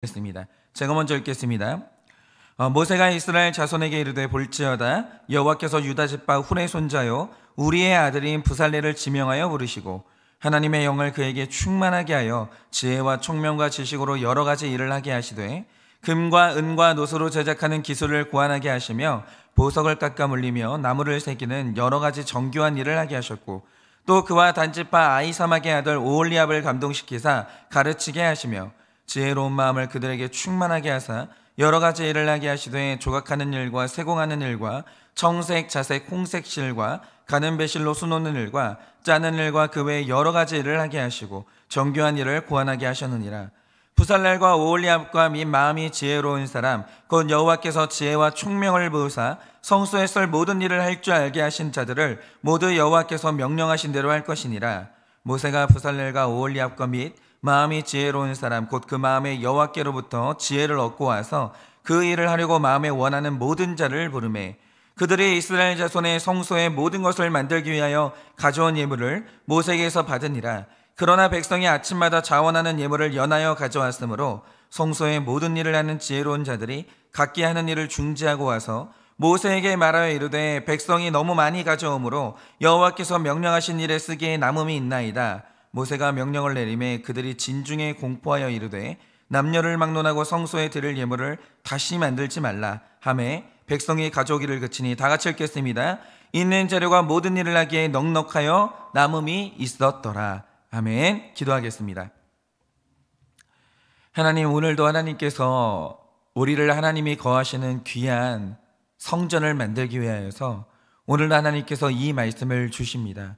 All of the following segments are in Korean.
겠습니다. 제가 먼저 읽겠습니다. 모세가 이스라엘 자손에게 이르되 볼지어다 여호와께서 유다 집파 훌의 손자요 우리의 아들인 부살레를 지명하여 부르시고 하나님의 영을 그에게 충만하게 하여 지혜와 총명과 지식으로 여러 가지 일을 하게 하시되 금과 은과 노소로 제작하는 기술을 고안하게 하시며 보석을 깎아 물리며 나무를 새기는 여러 가지 정교한 일을 하게 하셨고 또 그와 단지파 아히사막의 아들 오홀리압을 감동시키사 가르치게 하시며 지혜로운 마음을 그들에게 충만하게 하사 여러 가지 일을 하게 하시되 조각하는 일과 세공하는 일과 청색, 자색, 홍색 실과 가는 배실로 수놓는 일과 짜는 일과 그 외에 여러 가지 일을 하게 하시고 정교한 일을 고안하게 하셨느니라. 부살렐과 오홀리압과 및 마음이 지혜로운 사람 곧 여호와께서 지혜와 총명을 부으사 성소에 설 모든 일을 할 줄 알게 하신 자들을 모두 여호와께서 명령하신 대로 할 것이니라. 모세가 부살렐과 오홀리압과 및 마음이 지혜로운 사람 곧 그 마음에 여호와께로부터 지혜를 얻고 와서 그 일을 하려고 마음에 원하는 모든 자를 부르매 그들이 이스라엘 자손의 성소의 모든 것을 만들기 위하여 가져온 예물을 모세에게서 받으니라. 그러나 백성이 아침마다 자원하는 예물을 연하여 가져왔으므로 성소의 모든 일을 하는 지혜로운 자들이 각기 하는 일을 중지하고 와서 모세에게 말하여 이르되 백성이 너무 많이 가져오므로 여호와께서 명령하신 일에 쓰기에 남음이 있나이다. 모세가 명령을 내리매 그들이 진중에 공포하여 이르되 남녀를 막론하고 성소에 드릴 예물을 다시 만들지 말라 하매 백성이 가져오기를 그치니 다 같이 읽겠습니다. 있는 재료가 모든 일을 하기에 넉넉하여 남음이 있었더라. 아멘. 기도하겠습니다. 하나님, 오늘도 하나님께서 우리를 하나님이 거하시는 귀한 성전을 만들기 위하여서 오늘도 하나님께서 이 말씀을 주십니다.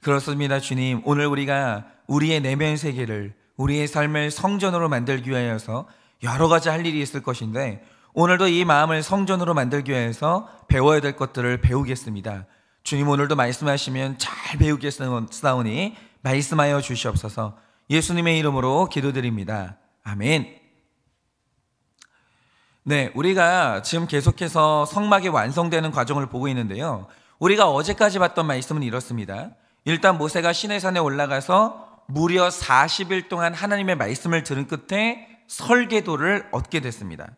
그렇습니다. 주님, 오늘 우리가 우리의 내면 세계를 우리의 삶을 성전으로 만들기 위하여서 여러 가지 할 일이 있을 것인데 오늘도 이 마음을 성전으로 만들기 위해서 배워야 될 것들을 배우겠습니다. 주님, 오늘도 말씀하시면 잘 배우겠사오니 말씀하여 주시옵소서. 예수님의 이름으로 기도드립니다. 아멘. 네, 우리가 지금 계속해서 성막이 완성되는 과정을 보고 있는데요, 우리가 어제까지 봤던 말씀은 이렇습니다. 일단 모세가 시내산에 올라가서 무려 40일 동안 하나님의 말씀을 들은 끝에 설계도를 얻게 됐습니다.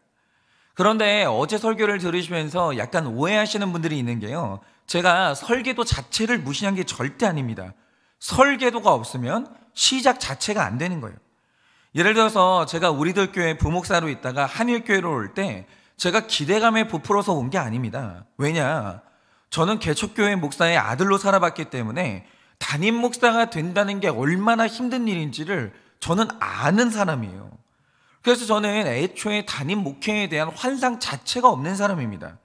그런데 어제 설교를 들으시면서 약간 오해하시는 분들이 있는 게요, 제가 설계도 자체를 무시한 게 절대 아닙니다. 설계도가 없으면 시작 자체가 안 되는 거예요. 예를 들어서 제가 우리들 교회 부목사로 있다가 한일교회로 올 때 제가 기대감에 부풀어서 온 게 아닙니다. 왜냐? 저는 개척교회 목사의 아들로 살아봤기 때문에 담임 목사가 된다는 게 얼마나 힘든 일인지를 저는 아는 사람이에요. 그래서 저는 애초에 담임 목회에 대한 환상 자체가 없는 사람입니다.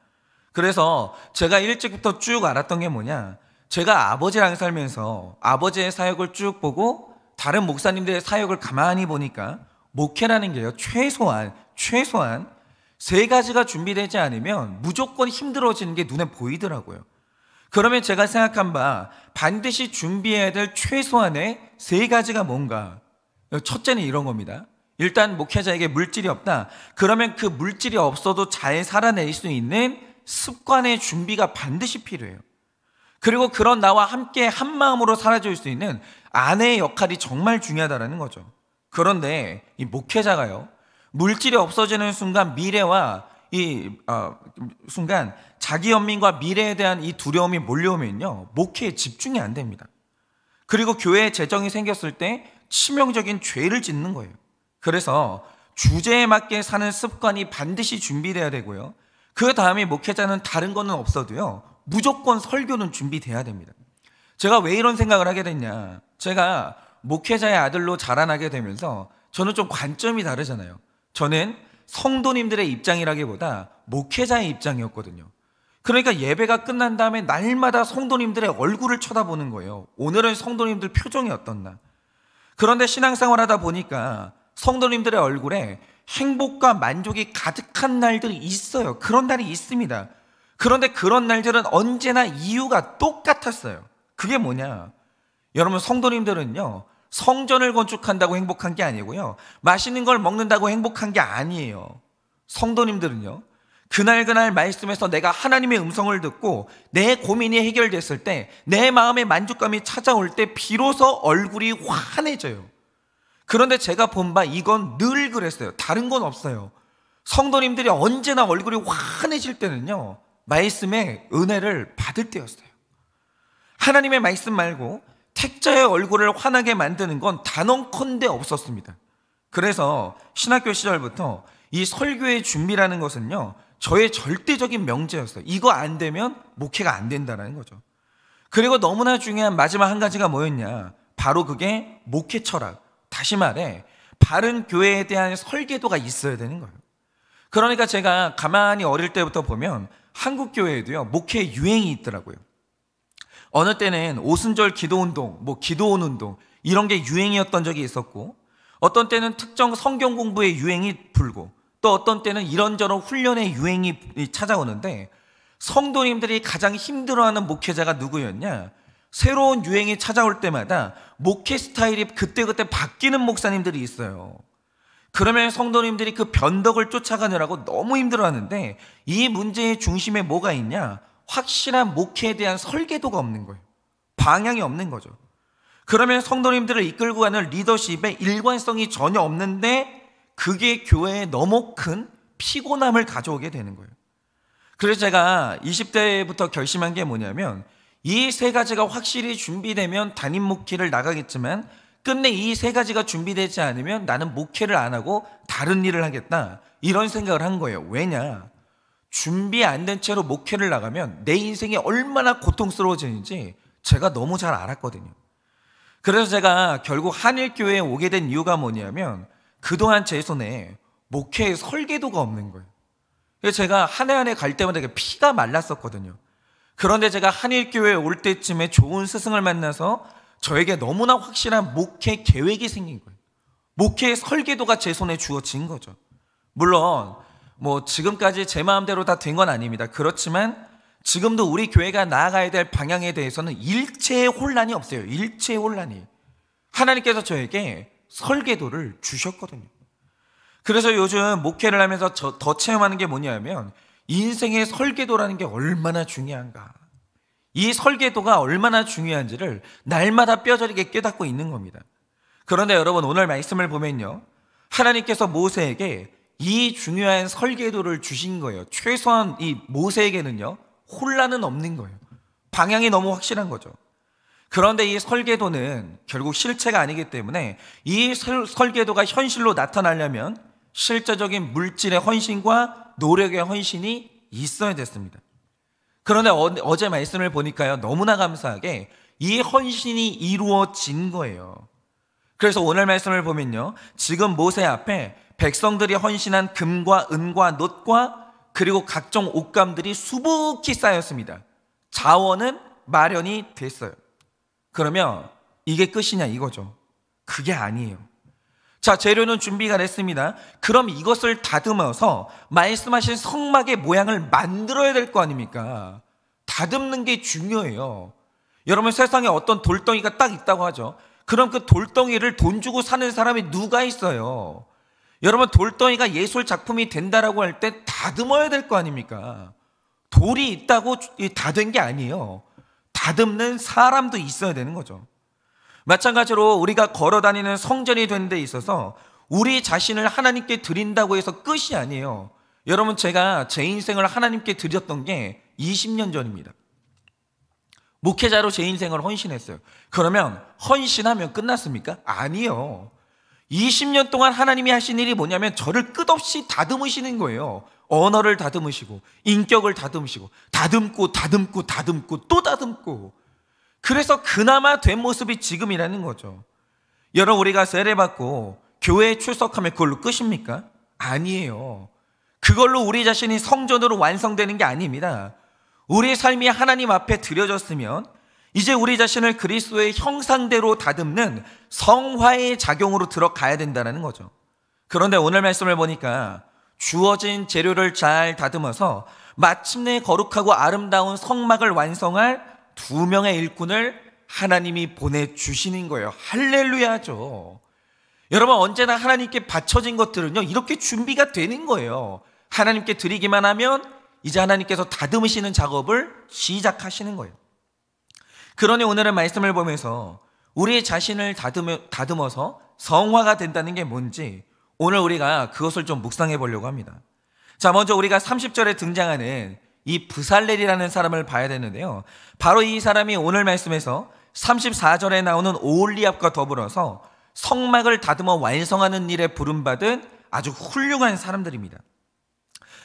그래서 제가 일찍부터 쭉 알았던 게 뭐냐, 제가 아버지랑 살면서 아버지의 사역을 쭉 보고 다른 목사님들의 사역을 가만히 보니까 목회라는 게요, 최소한 3가지가 준비되지 않으면 무조건 힘들어지는 게 눈에 보이더라고요. 그러면 제가 생각한 바 반드시 준비해야 될 최소한의 3가지가 뭔가? 첫째는 이런 겁니다. 일단 목회자에게 물질이 없다. 그러면 그 물질이 없어도 잘 살아낼 수 있는 습관의 준비가 반드시 필요해요. 그리고 그런 나와 함께 한 마음으로 살아줄 수 있는 아내의 역할이 정말 중요하다는 거죠. 그런데 이 목회자가요, 물질이 없어지는 순간 미래와 순간 자기 연민과 미래에 대한 이 두려움이 몰려오면요, 목회에 집중이 안 됩니다. 그리고 교회에 재정이 생겼을 때 치명적인 죄를 짓는 거예요. 그래서 주제에 맞게 사는 습관이 반드시 준비돼야 되고요, 그 다음에 목회자는 다른 거는 없어도요, 무조건 설교는 준비돼야 됩니다. 제가 왜 이런 생각을 하게 됐냐, 제가 목회자의 아들로 자라나게 되면서 저는 좀 관점이 다르잖아요. 저는 성도님들의 입장이라기보다 목회자의 입장이었거든요. 그러니까 예배가 끝난 다음에 날마다 성도님들의 얼굴을 쳐다보는 거예요. 오늘은 성도님들 표정이 어떻나. 그런데 신앙생활 하다 보니까 성도님들의 얼굴에 행복과 만족이 가득한 날들이 있어요. 그런 날이 있습니다. 그런데 그런 날들은 언제나 이유가 똑같았어요. 그게 뭐냐, 여러분, 성도님들은요, 성전을 건축한다고 행복한 게 아니고요, 맛있는 걸 먹는다고 행복한 게 아니에요. 성도님들은요, 그날 말씀에서 내가 하나님의 음성을 듣고 내 고민이 해결됐을 때, 내 마음의 만족감이 찾아올 때 비로소 얼굴이 환해져요. 그런데 제가 본 바 이건 늘 그랬어요. 다른 건 없어요. 성도님들이 언제나 얼굴이 환해질 때는요, 말씀의 은혜를 받을 때였어요. 하나님의 말씀 말고 택자의 얼굴을 환하게 만드는 건 단언컨대 없었습니다. 그래서 신학교 시절부터 이 설교의 준비라는 것은요, 저의 절대적인 명제였어요. 이거 안 되면 목회가 안 된다는 거죠. 그리고 너무나 중요한 마지막 한 가지가 뭐였냐, 바로 그게 목회 철학, 다시 말해 바른 교회에 대한 설계도가 있어야 되는 거예요. 그러니까 제가 가만히 어릴 때부터 보면 한국 교회에도요, 목회 유행이 있더라고요. 어느 때는 오순절 기도운동, 기도원 운동 이런 게 유행이었던 적이 있었고, 어떤 때는 특정 성경 공부의 유행이 불고, 또 어떤 때는 이런저런 훈련의 유행이 찾아오는데, 성도님들이 가장 힘들어하는 목회자가 누구였냐? 새로운 유행이 찾아올 때마다 목회 스타일이 그때그때 바뀌는 목사님들이 있어요. 그러면 성도님들이 그 변덕을 쫓아가느라고 너무 힘들어하는데, 이 문제의 중심에 뭐가 있냐? 확실한 목회에 대한 설계도가 없는 거예요. 방향이 없는 거죠. 그러면 성도님들을 이끌고 가는 리더십의 일관성이 전혀 없는데, 그게 교회에 너무 큰 피곤함을 가져오게 되는 거예요. 그래서 제가 20대부터 결심한 게 뭐냐면, 이 세 가지가 확실히 준비되면 담임 목회를 나가겠지만, 끝내 이 세 가지가 준비되지 않으면 나는 목회를 안 하고 다른 일을 하겠다, 이런 생각을 한 거예요. 왜냐? 준비 안 된 채로 목회를 나가면 내 인생이 얼마나 고통스러워지는지 제가 너무 잘 알았거든요. 그래서 제가 결국 한일교회에 오게 된 이유가 뭐냐면, 그동안 제 손에 목회의 설계도가 없는 거예요. 그래서 제가 한 해 한 해 갈 때마다 피가 말랐었거든요. 그런데 제가 한일교회에 올 때쯤에 좋은 스승을 만나서 저에게 너무나 확실한 목회 계획이 생긴 거예요. 목회의 설계도가 제 손에 주어진 거죠. 물론 지금까지 제 마음대로 다 된 건 아닙니다. 그렇지만 지금도 우리 교회가 나아가야 될 방향에 대해서는 일체의 혼란이 없어요. 일체의 혼란이. 하나님께서 저에게 설계도를 주셨거든요. 그래서 요즘 목회를 하면서 더 체험하는 게 뭐냐면, 인생의 설계도라는 게 얼마나 중요한가, 이 설계도가 얼마나 중요한지를 날마다 뼈저리게 깨닫고 있는 겁니다. 그런데 여러분, 오늘 말씀을 보면요, 하나님께서 모세에게 이 중요한 설계도를 주신 거예요. 최소한 이 모세에게는요, 혼란은 없는 거예요. 방향이 너무 확실한 거죠. 그런데 이 설계도는 결국 실체가 아니기 때문에, 이 설계도가 현실로 나타나려면 실제적인 물질의 헌신과 노력의 헌신이 있어야 됐습니다. 그런데 어제 말씀을 보니까요, 너무나 감사하게 이 헌신이 이루어진 거예요. 그래서 오늘 말씀을 보면요, 지금 모세 앞에 백성들이 헌신한 금과 은과 놋과 그리고 각종 옷감들이 수북히 쌓였습니다. 자원은 마련이 됐어요. 그러면 이게 끝이냐 이거죠. 그게 아니에요. 자, 재료는 준비가 됐습니다. 그럼 이것을 다듬어서 말씀하신 성막의 모양을 만들어야 될 거 아닙니까? 다듬는 게 중요해요. 여러분, 세상에 어떤 돌덩이가 딱 있다고 하죠. 그럼 그 돌덩이를 돈 주고 사는 사람이 누가 있어요? 여러분, 돌덩이가 예술 작품이 된다라고 할 때 다듬어야 될 거 아닙니까? 돌이 있다고 다 된 게 아니에요. 다듬는 사람도 있어야 되는 거죠. 마찬가지로 우리가 걸어다니는 성전이 되는 데 있어서 우리 자신을 하나님께 드린다고 해서 끝이 아니에요. 여러분, 제가 제 인생을 하나님께 드렸던 게 20년 전입니다. 목회자로 제 인생을 헌신했어요. 그러면 헌신하면 끝났습니까? 아니요. 20년 동안 하나님이 하신 일이 뭐냐면, 저를 끝없이 다듬으시는 거예요. 언어를 다듬으시고, 인격을 다듬으시고, 다듬고 또 다듬고. 그래서 그나마 된 모습이 지금이라는 거죠. 여러분, 우리가 세례받고 교회에 출석하면 그걸로 끝입니까? 아니에요. 그걸로 우리 자신이 성전으로 완성되는 게 아닙니다. 우리의 삶이 하나님 앞에 드려졌으면 이제 우리 자신을 그리스도의 형상대로 다듬는 성화의 작용으로 들어가야 된다는 거죠. 그런데 오늘 말씀을 보니까 주어진 재료를 잘 다듬어서 마침내 거룩하고 아름다운 성막을 완성할 2명의 일꾼을 하나님이 보내주시는 거예요. 할렐루야죠. 여러분, 언제나 하나님께 바쳐진 것들은요, 이렇게 준비가 되는 거예요. 하나님께 드리기만 하면 이제 하나님께서 다듬으시는 작업을 시작하시는 거예요. 그러니 오늘은 말씀을 보면서 우리의 자신을 다듬어서 성화가 된다는 게 뭔지 오늘 우리가 그것을 좀 묵상해 보려고 합니다. 자, 먼저 우리가 30절에 등장하는 이 브살렐이라는 사람을 봐야 되는데요. 바로 이 사람이 오늘 말씀에서 34절에 나오는 오홀리압과 더불어서 성막을 다듬어 완성하는 일에 부름받은 아주 훌륭한 사람들입니다.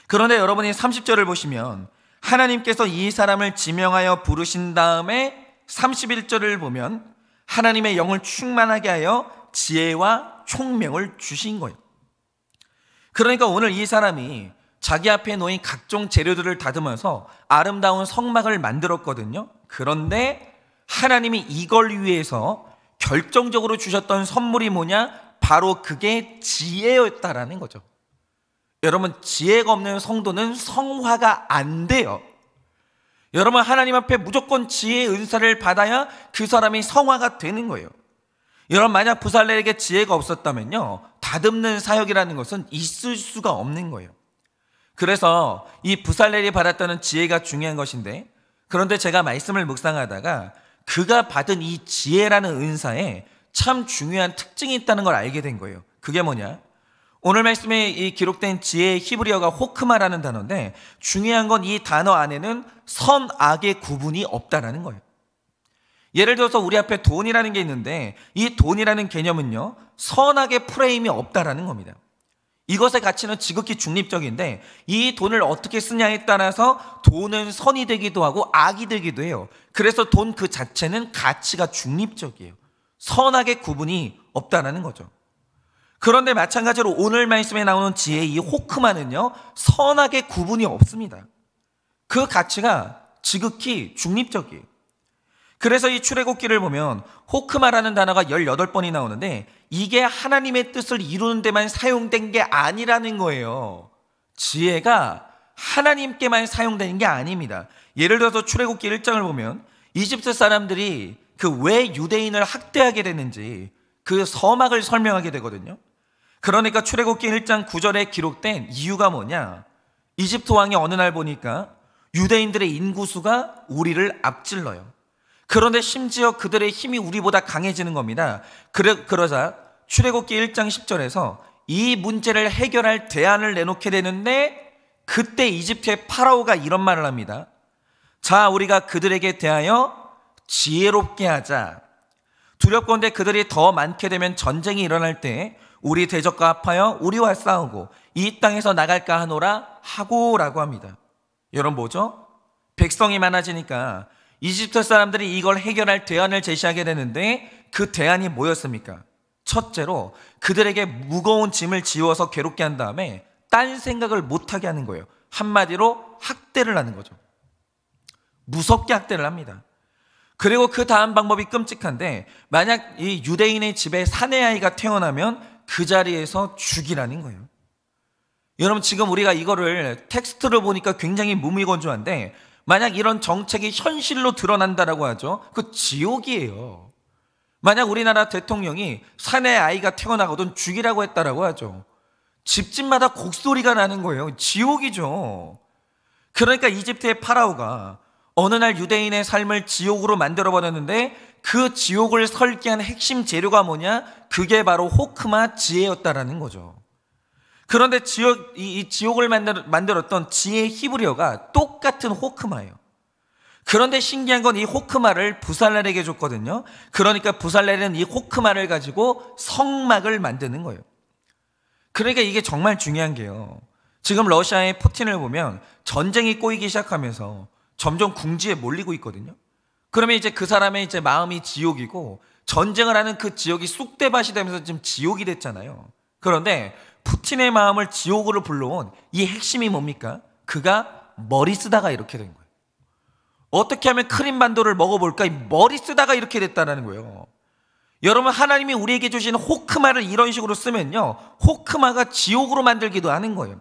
그런데 여러분이 30절을 보시면 하나님께서 이 사람을 지명하여 부르신 다음에 31절을 보면 하나님의 영을 충만하게 하여 지혜와 총명을 주신 거예요. 그러니까 오늘 이 사람이 자기 앞에 놓인 각종 재료들을 다듬어서 아름다운 성막을 만들었거든요. 그런데 하나님이 이걸 위해서 결정적으로 주셨던 선물이 뭐냐? 바로 그게 지혜였다라는 거죠. 여러분, 지혜가 없는 성도는 성화가 안 돼요. 여러분, 하나님 앞에 무조건 지혜의 은사를 받아야 그 사람이 성화가 되는 거예요. 여러분, 만약 브살렐에게 지혜가 없었다면요, 다듬는 사역이라는 것은 있을 수가 없는 거예요. 그래서 이 브살렐이 받았다는 지혜가 중요한 것인데, 그런데 제가 말씀을 묵상하다가 그가 받은 이 지혜라는 은사에 참 중요한 특징이 있다는 걸 알게 된 거예요. 그게 뭐냐? 오늘 말씀에 이 기록된 지혜의 히브리어가 호크마라는 단어인데, 중요한 건 이 단어 안에는 선악의 구분이 없다라는 거예요. 예를 들어서 우리 앞에 돈이라는 게 있는데, 이 돈이라는 개념은요, 선악의 프레임이 없다라는 겁니다. 이것의 가치는 지극히 중립적인데, 이 돈을 어떻게 쓰냐에 따라서 돈은 선이 되기도 하고 악이 되기도 해요. 그래서 돈 그 자체는 가치가 중립적이에요. 선악의 구분이 없다라는 거죠. 그런데 마찬가지로 오늘 말씀에 나오는 지혜 이 호크마는요, 선악의 구분이 없습니다. 그 가치가 지극히 중립적이에요. 그래서 이 출애굽기를 보면 호크마라는 단어가 18번이 나오는데, 이게 하나님의 뜻을 이루는 데만 사용된 게 아니라는 거예요. 지혜가 하나님께만 사용되는 게 아닙니다. 예를 들어서 출애굽기 1장을 보면 이집트 사람들이 그 왜 유대인을 학대하게 되는지 그 서막을 설명하게 되거든요. 그러니까 출애굽기 1장 9절에 기록된 이유가 뭐냐? 이집트 왕이 어느 날 보니까 유대인들의 인구수가 우리를 앞질러요. 그런데 심지어 그들의 힘이 우리보다 강해지는 겁니다. 그러자 출애굽기 1장 10절에서 이 문제를 해결할 대안을 내놓게 되는데, 그때 이집트의 파라오가 이런 말을 합니다. 자, 우리가 그들에게 대하여 지혜롭게 하자. 두렵건대 그들이 더 많게 되면 전쟁이 일어날 때 우리 대적과 합하여 우리와 싸우고 이 땅에서 나갈까 하노라 하고라고 합니다. 여러분, 뭐죠? 백성이 많아지니까 이집트 사람들이 이걸 해결할 대안을 제시하게 되는데, 그 대안이 뭐였습니까? 첫째로 그들에게 무거운 짐을 지워서 괴롭게 한 다음에 딴 생각을 못하게 하는 거예요. 한마디로 학대를 하는 거죠. 무섭게 학대를 합니다. 그리고 그 다음 방법이 끔찍한데, 만약 이 유대인의 집에 사내 아이가 태어나면 그 자리에서 죽이라는 거예요. 여러분, 지금 우리가 이거를 텍스트를 보니까 굉장히 무미건조한데, 만약 이런 정책이 현실로 드러난다라고 하죠. 그 지옥이에요. 만약 우리나라 대통령이 사내 아이가 태어나거든 죽이라고 했다라고 하죠. 집집마다 곡소리가 나는 거예요. 지옥이죠. 그러니까 이집트의 파라오가 어느 날 유대인의 삶을 지옥으로 만들어버렸는데, 그 지옥을 설계한 핵심 재료가 뭐냐? 그게 바로 호크마 지혜였다라는 거죠. 그런데 이 지옥을 만들었던 지혜 히브리어가 똑같은 호크마예요. 그런데 신기한 건 이 호크마를 브살렐에게 줬거든요. 그러니까 브살렐은 이 호크마를 가지고 성막을 만드는 거예요. 그러니까 이게 정말 중요한 게요, 지금 러시아의 푸틴을 보면 전쟁이 꼬이기 시작하면서 점점 궁지에 몰리고 있거든요. 그러면 이제 그 사람의 이제 마음이 지옥이고, 전쟁을 하는 그 지역이 쑥대밭이 되면서 지금 지옥이 됐잖아요. 그런데 푸틴의 마음을 지옥으로 불러온 이 핵심이 뭡니까? 그가 머리 쓰다가 이렇게 된 거예요. 어떻게 하면 크림반도를 먹어볼까? 머리 쓰다가 이렇게 됐다는 거예요. 여러분, 하나님이 우리에게 주신 호크마를 이런 식으로 쓰면요, 호크마가 지옥으로 만들기도 하는 거예요.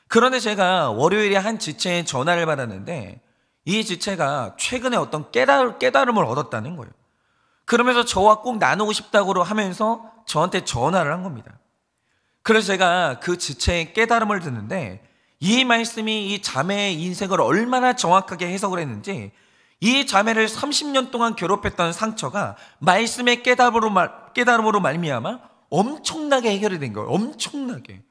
그런데 제가 월요일에 한 지체에 전화를 받았는데, 이 지체가 최근에 어떤 깨달음을 얻었다는 거예요. 그러면서 저와 꼭 나누고 싶다고 하면서 저한테 전화를 한 겁니다. 그래서 제가 그 지체의 깨달음을 듣는데, 이 말씀이 이 자매의 인생을 얼마나 정확하게 해석을 했는지, 이 자매를 30년 동안 괴롭혔던 상처가 말씀의 깨달음으로 말미암아 엄청나게 해결이 된 거예요. 엄청나게.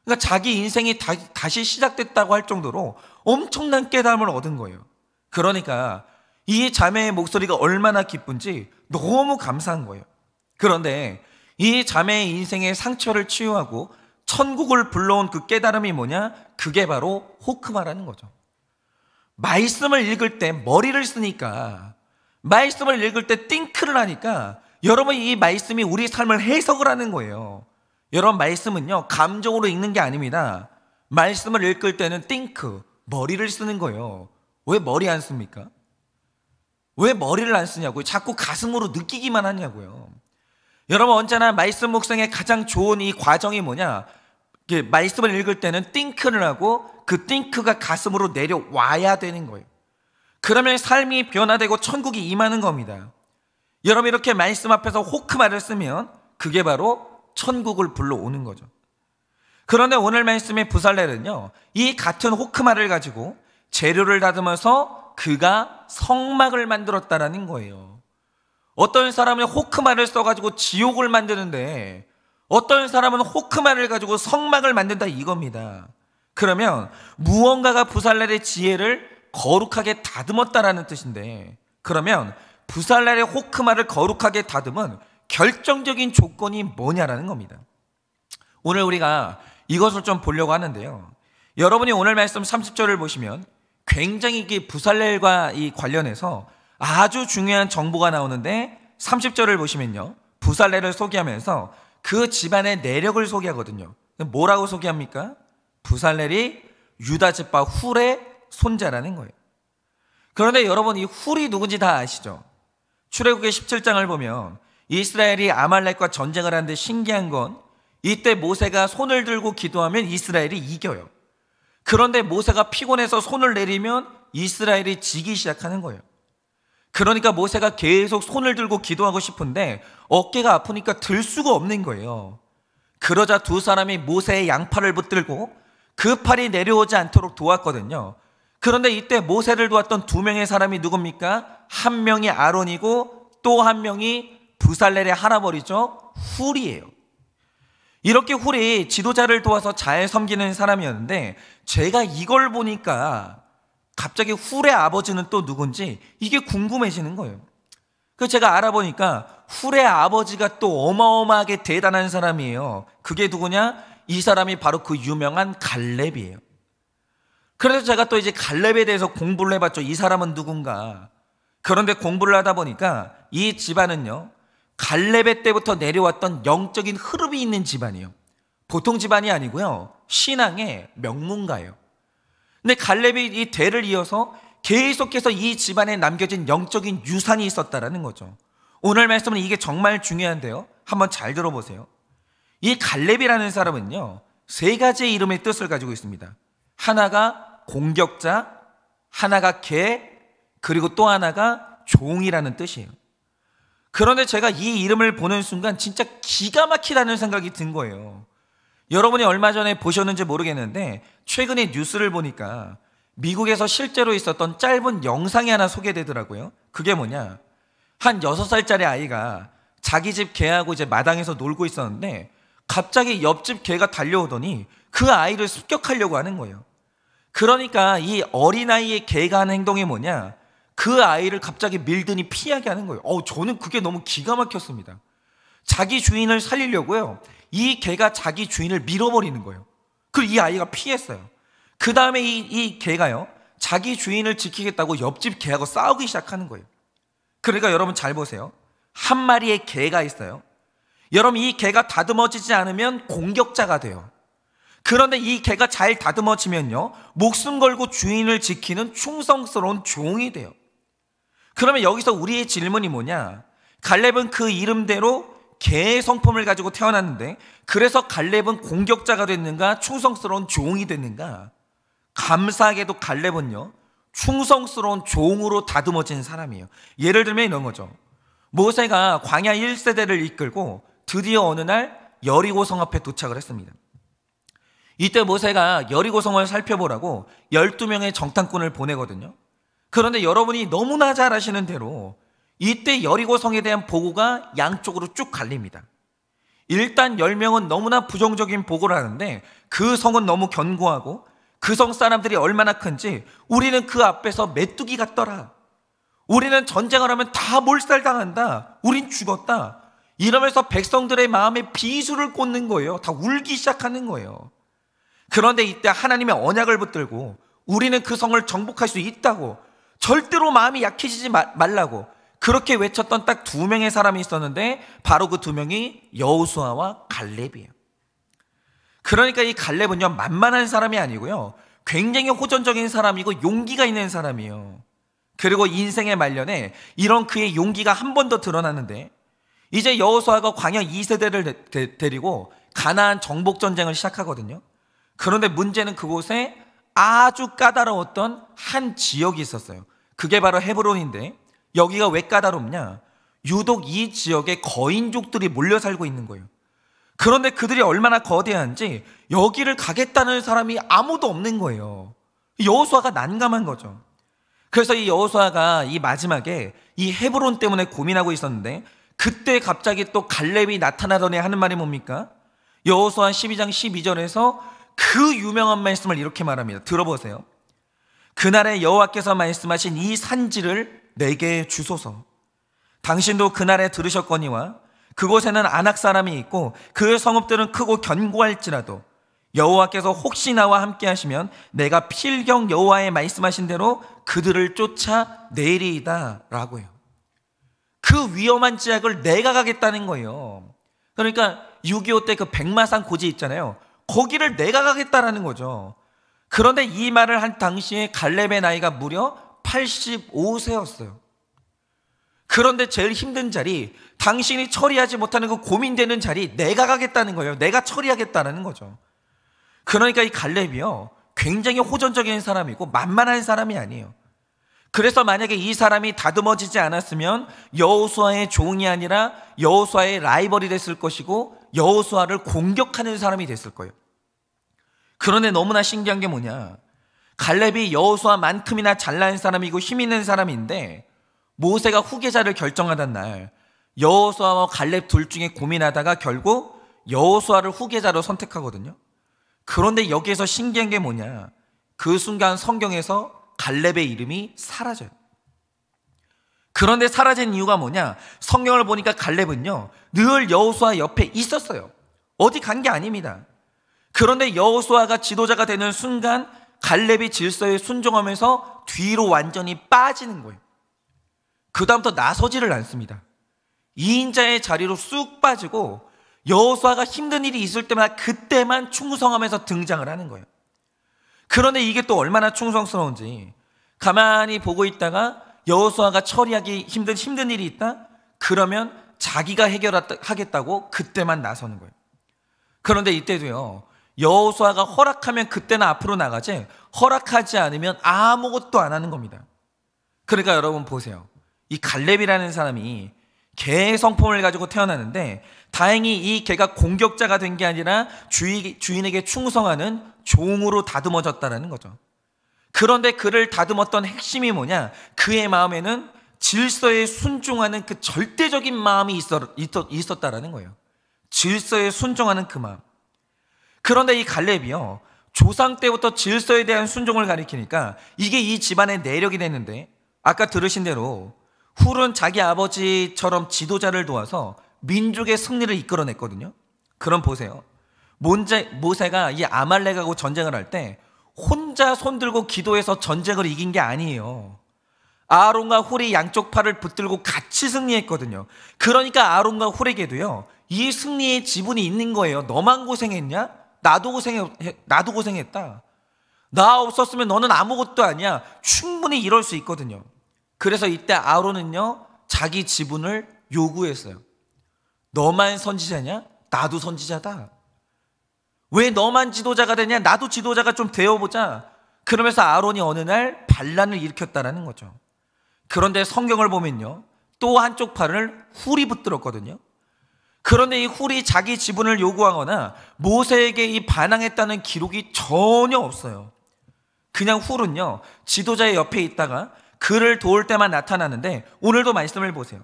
그러니까 자기 인생이 다시 시작됐다고 할 정도로 엄청난 깨달음을 얻은 거예요. 그러니까 이 자매의 목소리가 얼마나 기쁜지 너무 감사한 거예요. 그런데 이 자매의 인생의 상처를 치유하고 천국을 불러온 그 깨달음이 뭐냐? 그게 바로 호크마라는 거죠. 말씀을 읽을 때 머리를 쓰니까, 말씀을 읽을 때 띵크를 하니까 여러분, 이 말씀이 우리 삶을 해석을 하는 거예요. 여러분, 말씀은요 감정으로 읽는 게 아닙니다. 말씀을 읽을 때는 띵크, 머리를 쓰는 거예요. 왜 머리 안 씁니까? 왜 머리를 안 쓰냐고요? 자꾸 가슴으로 느끼기만 하냐고요. 여러분, 언제나 말씀 묵상의 가장 좋은 이 과정이 뭐냐? 말씀을 읽을 때는 띵크를 하고 그 띵크가 가슴으로 내려와야 되는 거예요. 그러면 삶이 변화되고 천국이 임하는 겁니다. 여러분, 이렇게 말씀 앞에서 호크마를 쓰면 그게 바로 천국을 불러오는 거죠. 그런데 오늘 말씀의 부살렐은요, 이 같은 호크마를 가지고 재료를 다듬어서 그가 성막을 만들었다라는 거예요. 어떤 사람은 호크마를 써가지고 지옥을 만드는데 어떤 사람은 호크마를 가지고 성막을 만든다, 이겁니다. 그러면 무언가가 부살렐의 지혜를 거룩하게 다듬었다라는 뜻인데, 그러면 부살렐의 호크마를 거룩하게 다듬은 결정적인 조건이 뭐냐라는 겁니다. 오늘 우리가 이것을 좀 보려고 하는데요, 여러분이 오늘 말씀 30절을 보시면 굉장히 이게 부살렐과 이 관련해서 아주 중요한 정보가 나오는데, 30절을 보시면요, 부살렐을 소개하면서 그 집안의 내력을 소개하거든요. 뭐라고 소개합니까? 부살렐이 유다 지파 훌의 손자라는 거예요. 그런데 여러분, 이 훌이 누군지 다 아시죠? 출애굽기 17장을 보면 이스라엘이 아말렉과 전쟁을 하는데 신기한 건, 이때 모세가 손을 들고 기도하면 이스라엘이 이겨요. 그런데 모세가 피곤해서 손을 내리면 이스라엘이 지기 시작하는 거예요. 그러니까 모세가 계속 손을 들고 기도하고 싶은데 어깨가 아프니까 들 수가 없는 거예요. 그러자 두 사람이 모세의 양팔을 붙들고 그 팔이 내려오지 않도록 도왔거든요. 그런데 이때 모세를 도왔던 두 명의 사람이 누굽니까? 한 명이 아론이고 또 한 명이 부살렐의 할아버지죠, 훌이에요. 이렇게 훌이 지도자를 도와서 잘 섬기는 사람이었는데, 제가 이걸 보니까 갑자기 훌의 아버지는 또 누군지 이게 궁금해지는 거예요. 그래서 제가 알아보니까 훌의 아버지가 또 어마어마하게 대단한 사람이에요. 그게 누구냐? 이 사람이 바로 그 유명한 갈렙이에요. 그래서 제가 또 이제 갈렙에 대해서 공부를 해봤죠. 이 사람은 누군가. 그런데 공부를 하다 보니까 이 집안은요, 갈렙의 때부터 내려왔던 영적인 흐름이 있는 집안이에요. 보통 집안이 아니고요, 신앙의 명문가예요. 근데 갈렙이 이 대를 이어서 계속해서 이 집안에 남겨진 영적인 유산이 있었다라는 거죠. 오늘 말씀은 이게 정말 중요한데요, 한번 잘 들어보세요. 이 갈렙이라는 사람은요, 세 가지의 이름의 뜻을 가지고 있습니다. 하나가 공격자, 하나가 개, 그리고 또 하나가 종이라는 뜻이에요. 그런데 제가 이 이름을 보는 순간 진짜 기가 막히다는 생각이 든 거예요. 여러분이 얼마 전에 보셨는지 모르겠는데 최근에 뉴스를 보니까 미국에서 실제로 있었던 짧은 영상이 하나 소개되더라고요. 그게 뭐냐, 한 6살짜리 아이가 자기 집 개하고 이제 마당에서 놀고 있었는데 갑자기 옆집 개가 달려오더니 그 아이를 습격하려고 하는 거예요. 그러니까 이 어린아이의 개가 하는 행동이 뭐냐, 그 아이를 갑자기 밀더니 피하게 하는 거예요. 저는 그게 너무 기가 막혔습니다. 자기 주인을 살리려고요, 이 개가 자기 주인을 밀어버리는 거예요. 그리고 이 아이가 피했어요. 그 다음에 이 개가요, 자기 주인을 지키겠다고 옆집 개하고 싸우기 시작하는 거예요. 그러니까 여러분 잘 보세요. 한 마리의 개가 있어요. 여러분, 이 개가 다듬어지지 않으면 공격자가 돼요. 그런데 이 개가 잘 다듬어지면요, 목숨 걸고 주인을 지키는 충성스러운 종이 돼요. 그러면 여기서 우리의 질문이 뭐냐, 갈렙은 그 이름대로 개의 성품을 가지고 태어났는데 그래서 갈렙은 공격자가 됐는가, 충성스러운 종이 됐는가? 감사하게도 갈렙은요, 충성스러운 종으로 다듬어진 사람이에요. 예를 들면 이런 거죠. 모세가 광야 1세대를 이끌고 드디어 어느 날 여리고성 앞에 도착을 했습니다. 이때 모세가 여리고성을 살펴보라고 12명의 정탐꾼을 보내거든요. 그런데 여러분이 너무나 잘 아시는 대로 이때 여리고 성에 대한 보고가 양쪽으로 쭉 갈립니다. 일단 10명은 너무나 부정적인 보고를 하는데 그 성은 너무 견고하고 그 성 사람들이 얼마나 큰지 우리는 그 앞에서 메뚜기 같더라. 우리는 전쟁을 하면 다 몰살당한다. 우린 죽었다. 이러면서 백성들의 마음에 비수를 꽂는 거예요. 다 울기 시작하는 거예요. 그런데 이때 하나님의 언약을 붙들고 우리는 그 성을 정복할 수 있다고, 절대로 마음이 약해지지 말라고 그렇게 외쳤던 딱 2명의 사람이 있었는데 바로 그 2명이 여호수아와 갈렙이에요. 그러니까 이 갈렙은요, 만만한 사람이 아니고요, 굉장히 호전적인 사람이고 용기가 있는 사람이에요. 그리고 인생의 말년에 이런 그의 용기가 한 번 더 드러나는데, 이제 여호수아가 광야 2세대를 데리고 가나안 정복 전쟁을 시작하거든요. 그런데 문제는 그곳에 아주 까다로웠던 한 지역이 있었어요. 그게 바로 헤브론인데, 여기가 왜 까다롭냐? 유독 이 지역에 거인족들이 몰려 살고 있는 거예요. 그런데 그들이 얼마나 거대한지 여기를 가겠다는 사람이 아무도 없는 거예요. 여호수아가 난감한 거죠. 그래서 이 여호수아가 이 마지막에 이 헤브론 때문에 고민하고 있었는데, 그때 갑자기 또 갈렙이 나타나더니 하는 말이 뭡니까? 여호수아 12장 12절에서 그 유명한 말씀을 이렇게 말합니다. 들어보세요. 그날에 여호와께서 말씀하신 이 산지를 내게 주소서. 당신도 그날에 들으셨거니와 그곳에는 아낙 사람이 있고 그 성읍들은 크고 견고할지라도 여호와께서 혹시 나와 함께 하시면 내가 필경 여호와의 말씀하신 대로 그들을 쫓아 내리이다 라고 해요. 그 위험한 지역을 내가 가겠다는 거예요. 그러니까 6.25 때 그 백마산 고지 있잖아요. 거기를 내가 가겠다라는 거죠. 그런데 이 말을 한 당시에 갈렙의 나이가 무려 85세였어요. 그런데 제일 힘든 자리, 당신이 처리하지 못하는 그 고민되는 자리 내가 가겠다는 거예요. 내가 처리하겠다는 거죠. 그러니까 이 갈렙이요, 굉장히 호전적인 사람이고 만만한 사람이 아니에요. 그래서 만약에 이 사람이 다듬어지지 않았으면 여호수아의 종이 아니라 여호수아의 라이벌이 됐을 것이고 여호수아를 공격하는 사람이 됐을 거예요. 그런데 너무나 신기한 게 뭐냐, 갈렙이 여호수아만큼이나 잘난 사람이고 힘 있는 사람인데 모세가 후계자를 결정하던 날 여호수아와 갈렙 둘 중에 고민하다가 결국 여호수아를 후계자로 선택하거든요. 그런데 여기에서 신기한 게 뭐냐, 그 순간 성경에서 갈렙의 이름이 사라져요. 그런데 사라진 이유가 뭐냐, 성경을 보니까 갈렙은요 늘 여호수아 옆에 있었어요. 어디 간 게 아닙니다. 그런데 여호수아가 지도자가 되는 순간 갈렙이 질서에 순종하면서 뒤로 완전히 빠지는 거예요. 그 다음부터 나서지를 않습니다. 2인자의 자리로 쑥 빠지고 여호수아가 힘든 일이 있을 때마다 그때만 충성하면서 등장을 하는 거예요. 그런데 이게 또 얼마나 충성스러운지, 가만히 보고 있다가 여호수아가 처리하기 힘든 일이 있다? 그러면 자기가 해결하겠다고 그때만 나서는 거예요. 그런데 이때도요, 여호수아가 허락하면 그때는 앞으로 나가지, 허락하지 않으면 아무것도 안 하는 겁니다. 그러니까 여러분 보세요. 이 갈렙이라는 사람이 개의 성품을 가지고 태어나는데 다행히 이 개가 공격자가 된 게 아니라 주인에게 충성하는 종으로 다듬어졌다는 거죠. 그런데 그를 다듬었던 핵심이 뭐냐, 그의 마음에는 질서에 순종하는 그 절대적인 마음이 있었다라는 거예요. 질서에 순종하는 그 마음. 그런데 이 갈렙이요, 조상 때부터 질서에 대한 순종을 가리키니까 이게 이 집안의 내력이 됐는데, 아까 들으신 대로 훌은 자기 아버지처럼 지도자를 도와서 민족의 승리를 이끌어냈거든요. 그럼 보세요. 모세가 이 아말렉하고 전쟁을 할 때 혼자 손들고 기도해서 전쟁을 이긴 게 아니에요. 아론과 훌이 양쪽 팔을 붙들고 같이 승리했거든요. 그러니까 아론과 훌에게도요, 이 승리의 지분이 있는 거예요. 너만 고생했냐? 나도 고생했다. 나 없었으면 너는 아무것도 아니야. 충분히 이럴 수 있거든요. 그래서 이때 아론은요, 자기 지분을 요구했어요. 너만 선지자냐? 나도 선지자다. 왜 너만 지도자가 되냐? 나도 지도자가 좀 되어보자. 그러면서 아론이 어느 날 반란을 일으켰다는 거죠. 그런데 성경을 보면요, 또 한쪽 팔을 훌이 붙들었거든요. 그런데 이 훌이 자기 지분을 요구하거나 모세에게 이 반항했다는 기록이 전혀 없어요. 그냥 훌은요, 지도자의 옆에 있다가 그를 도울 때만 나타나는데 오늘도 말씀을 보세요.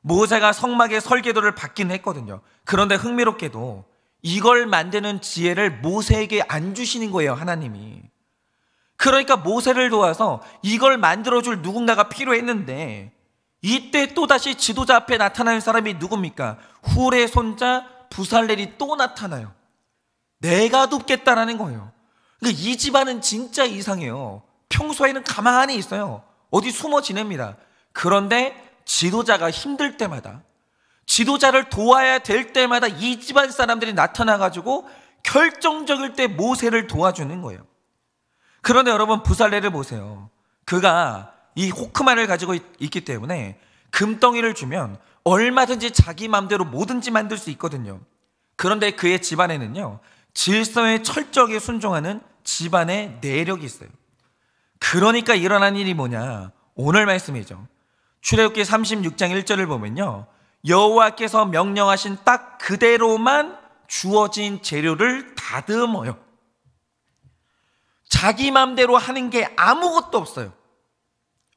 모세가 성막의 설계도를 받긴 했거든요. 그런데 흥미롭게도 이걸 만드는 지혜를 모세에게 안 주시는 거예요, 하나님이. 그러니까 모세를 도와서 이걸 만들어줄 누군가가 필요했는데, 이때 또다시 지도자 앞에 나타나는 사람이 누굽니까? 훌의 손자 부살렐이 또 나타나요. 내가 돕겠다라는 거예요. 그러니까 이 집안은 진짜 이상해요. 평소에는 가만히 있어요. 어디 숨어 지냅니다. 그런데 지도자가 힘들 때마다, 지도자를 도와야 될 때마다 이 집안 사람들이 나타나가지고 결정적일 때 모세를 도와주는 거예요. 그런데 여러분, 부살렐을 보세요. 그가 이 호크마를 가지고 있기 때문에 금덩이를 주면 얼마든지 자기 마음대로 뭐든지 만들 수 있거든요. 그런데 그의 집안에는요, 질서에 철저하게 순종하는 집안의 내력이 있어요. 그러니까 일어난 일이 뭐냐? 오늘 말씀이죠. 출애굽기 36장 1절을 보면요, 여호와께서 명령하신 딱 그대로만 주어진 재료를 다듬어요. 자기 마음대로 하는 게 아무것도 없어요.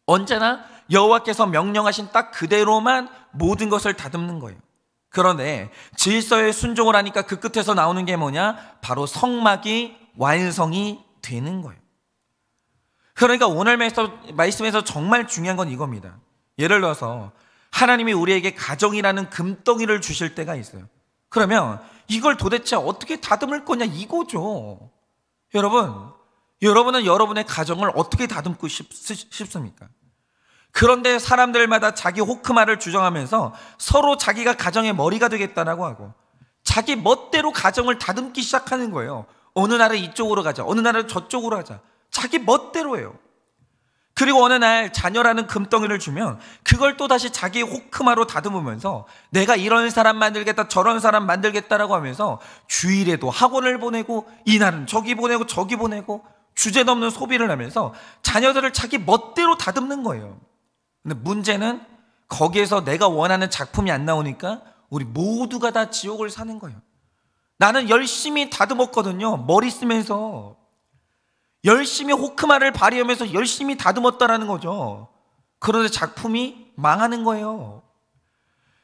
언제나 여호와께서 명령하신 딱 그대로만 모든 것을 다듬는 거예요. 그런데 질서에 순종을 하니까 그 끝에서 나오는 게 뭐냐? 바로 성막이 완성이 되는 거예요. 그러니까 오늘 말씀에서 정말 중요한 건 이겁니다. 예를 들어서 하나님이 우리에게 가정이라는 금덩이를 주실 때가 있어요. 그러면 이걸 도대체 어떻게 다듬을 거냐, 이거죠. 여러분은 여러분의 가정을 어떻게 다듬고 싶습니까? 그런데 사람들마다 자기 호크마를 주장하면서 서로 자기가 가정의 머리가 되겠다라고 하고 자기 멋대로 가정을 다듬기 시작하는 거예요. 어느 날은 이쪽으로 가자, 어느 날은 저쪽으로 하자. 자기 멋대로예요. 그리고 어느 날 자녀라는 금덩이를 주면 그걸 또다시 자기 호크마로 다듬으면서 내가 이런 사람 만들겠다, 저런 사람 만들겠다라고 하면서 주일에도 학원을 보내고 이날은 저기 보내고 저기 보내고 주제넘는 소비를 하면서 자녀들을 자기 멋대로 다듬는 거예요. 근데 문제는 거기에서 내가 원하는 작품이 안 나오니까 우리 모두가 다 지옥을 사는 거예요. 나는 열심히 다듬었거든요. 머리 쓰면서 열심히 호크마를 발휘하면서 열심히 다듬었다라는 거죠. 그런데 작품이 망하는 거예요.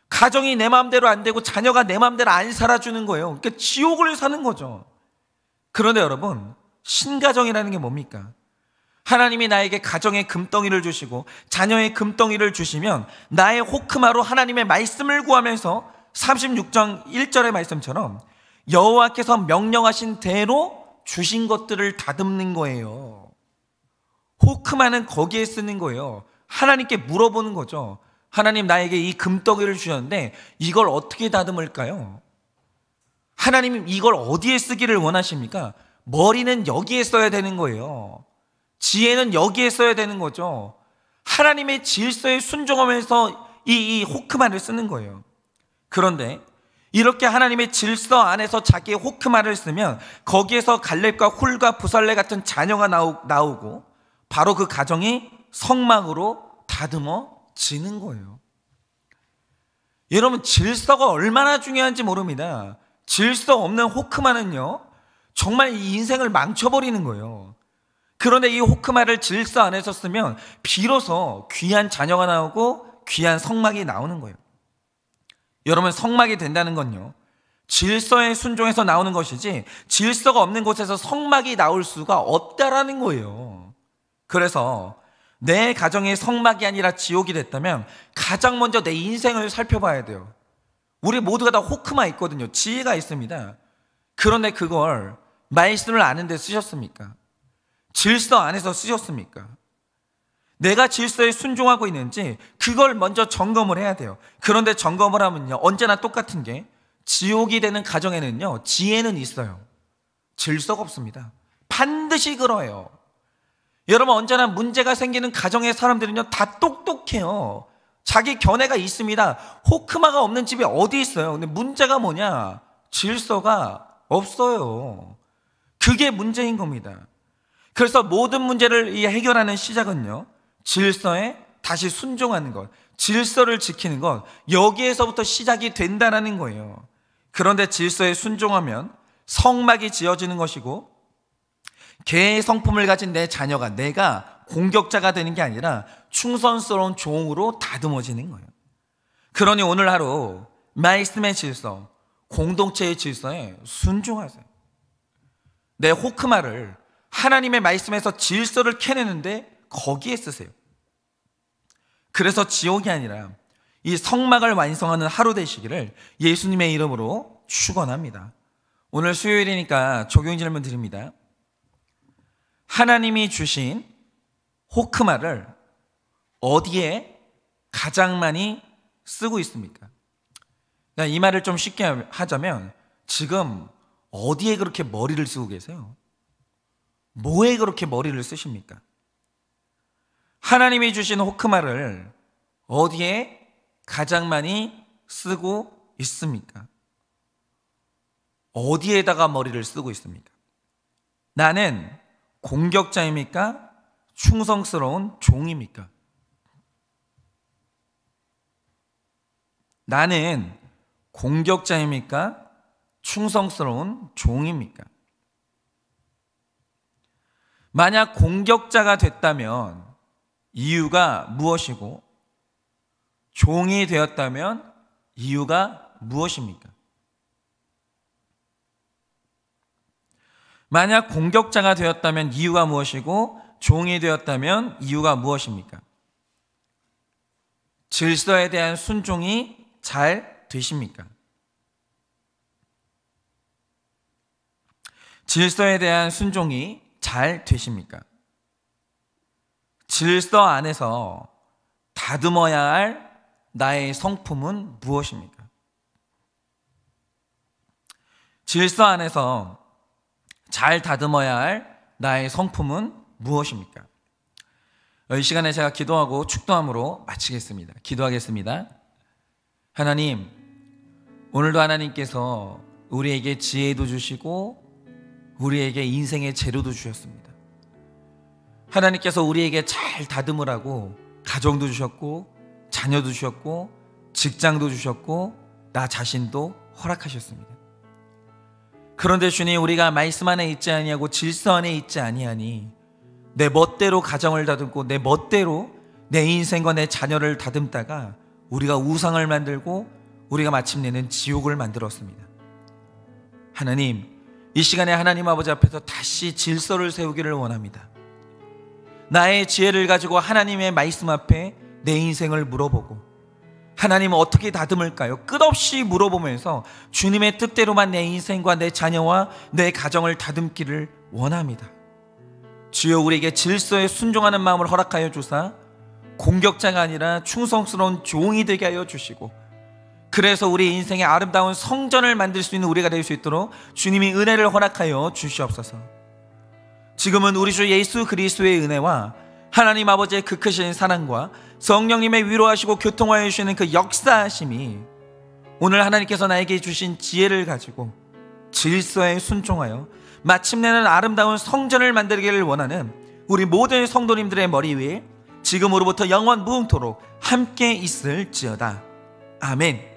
가정이 내 마음대로 안 되고 자녀가 내 마음대로 안 살아주는 거예요. 그러니까 지옥을 사는 거죠. 그런데 여러분, 신가정이라는 게 뭡니까? 하나님이 나에게 가정의 금덩이를 주시고 자녀의 금덩이를 주시면 나의 호크마로 하나님의 말씀을 구하면서 36장 1절의 말씀처럼 여호와께서 명령하신 대로 주신 것들을 다듬는 거예요. 호크마는 거기에 쓰는 거예요. 하나님께 물어보는 거죠. 하나님, 나에게 이 금덩이를 주셨는데 이걸 어떻게 다듬을까요? 하나님, 이걸 어디에 쓰기를 원하십니까? 머리는 여기에 써야 되는 거예요. 지혜는 여기에 써야 되는 거죠. 하나님의 질서에 순종하면서 이 호크마를 쓰는 거예요. 그런데 이렇게 하나님의 질서 안에서 자기의 호크마를 쓰면 거기에서 갈렙과 훌과 부살레 같은 자녀가 나오고 바로 그 가정이 성막으로 다듬어지는 거예요. 여러분, 질서가 얼마나 중요한지 모릅니다. 질서 없는 호크마는요, 정말 이 인생을 망쳐버리는 거예요. 그런데 이 호크마를 질서 안에서 쓰면 비로소 귀한 자녀가 나오고 귀한 성막이 나오는 거예요. 여러분, 성막이 된다는 건요, 질서에 순종해서 나오는 것이지 질서가 없는 곳에서 성막이 나올 수가 없다라는 거예요. 그래서 내 가정의 성막이 아니라 지옥이 됐다면 가장 먼저 내 인생을 살펴봐야 돼요. 우리 모두가 다 호크마 있거든요. 지혜가 있습니다. 그런데 그걸 말씀을 아는데 쓰셨습니까? 질서 안에서 쓰셨습니까? 내가 질서에 순종하고 있는지 그걸 먼저 점검을 해야 돼요. 그런데 점검을 하면요, 언제나 똑같은 게 지옥이 되는 가정에는요, 지혜는 있어요. 질서가 없습니다. 반드시 그래요. 여러분, 언제나 문제가 생기는 가정의 사람들은요, 다 똑똑해요. 자기 견해가 있습니다. 호크마가 없는 집이 어디 있어요? 근데 문제가 뭐냐? 질서가 없어요. 그게 문제인 겁니다. 그래서 모든 문제를 해결하는 시작은요, 질서에 다시 순종하는 것, 질서를 지키는 것, 여기에서부터 시작이 된다는 거예요. 그런데 질서에 순종하면 성막이 지어지는 것이고 개의 성품을 가진 내 자녀가, 내가 공격자가 되는 게 아니라 충성스러운 종으로 다듬어지는 거예요. 그러니 오늘 하루 말씀의 질서, 공동체의 질서에 순종하세요. 내 호크마를 하나님의 말씀에서 질서를 캐내는데 거기에 쓰세요. 그래서 지옥이 아니라 이 성막을 완성하는 하루 되시기를 예수님의 이름으로 축원합니다. 오늘 수요일이니까 적용 질문 드립니다. 하나님이 주신 호크마를 어디에 가장 많이 쓰고 있습니까? 이 말을 좀 쉽게 하자면 지금 어디에 그렇게 머리를 쓰고 계세요? 뭐에 그렇게 머리를 쓰십니까? 하나님이 주신 호크마를 어디에 가장 많이 쓰고 있습니까? 어디에다가 머리를 쓰고 있습니까? 나는 공격자입니까? 충성스러운 종입니까? 나는 공격자입니까? 충성스러운 종입니까? 만약 공격자가 됐다면 이유가 무엇이고 종이 되었다면 이유가 무엇입니까? 만약 공격자가 되었다면 이유가 무엇이고 종이 되었다면 이유가 무엇입니까? 질서에 대한 순종이 잘 되십니까? 질서에 대한 순종이 잘 되십니까? 질서 안에서 다듬어야 할 나의 성품은 무엇입니까? 질서 안에서 잘 다듬어야 할 나의 성품은 무엇입니까? 이 시간에 제가 기도하고 축도함으로 마치겠습니다. 기도하겠습니다. 하나님, 오늘도 하나님께서 우리에게 지혜도 주시고 우리에게 인생의 재료도 주셨습니다. 하나님께서 우리에게 잘 다듬으라고 가정도 주셨고 자녀도 주셨고 직장도 주셨고 나 자신도 허락하셨습니다. 그런데 주님, 우리가 말씀 안에 있지 아니하고 질서 안에 있지 아니하니 내 멋대로 가정을 다듬고 내 멋대로 내 인생과 내 자녀를 다듬다가 우리가 우상을 만들고 우리가 마침내는 지옥을 만들었습니다. 하나님, 이 시간에 하나님 아버지 앞에서 다시 질서를 세우기를 원합니다. 나의 지혜를 가지고 하나님의 말씀 앞에 내 인생을 물어보고 하나님 어떻게 다듬을까요? 끝없이 물어보면서 주님의 뜻대로만 내 인생과 내 자녀와 내 가정을 다듬기를 원합니다. 주여, 우리에게 질서에 순종하는 마음을 허락하여 주사 공격자가 아니라 충성스러운 종이 되게 하여 주시고, 그래서 우리 인생의 아름다운 성전을 만들 수 있는 우리가 될 수 있도록 주님이 은혜를 허락하여 주시옵소서. 지금은 우리 주 예수 그리스도의 은혜와 하나님 아버지의 그 크신 사랑과 성령님의 위로하시고 교통하여 주시는 그 역사하심이 오늘 하나님께서 나에게 주신 지혜를 가지고 질서에 순종하여 마침내는 아름다운 성전을 만들기를 원하는 우리 모든 성도님들의 머리 위에 지금으로부터 영원 무궁토록 함께 있을지어다. 아멘.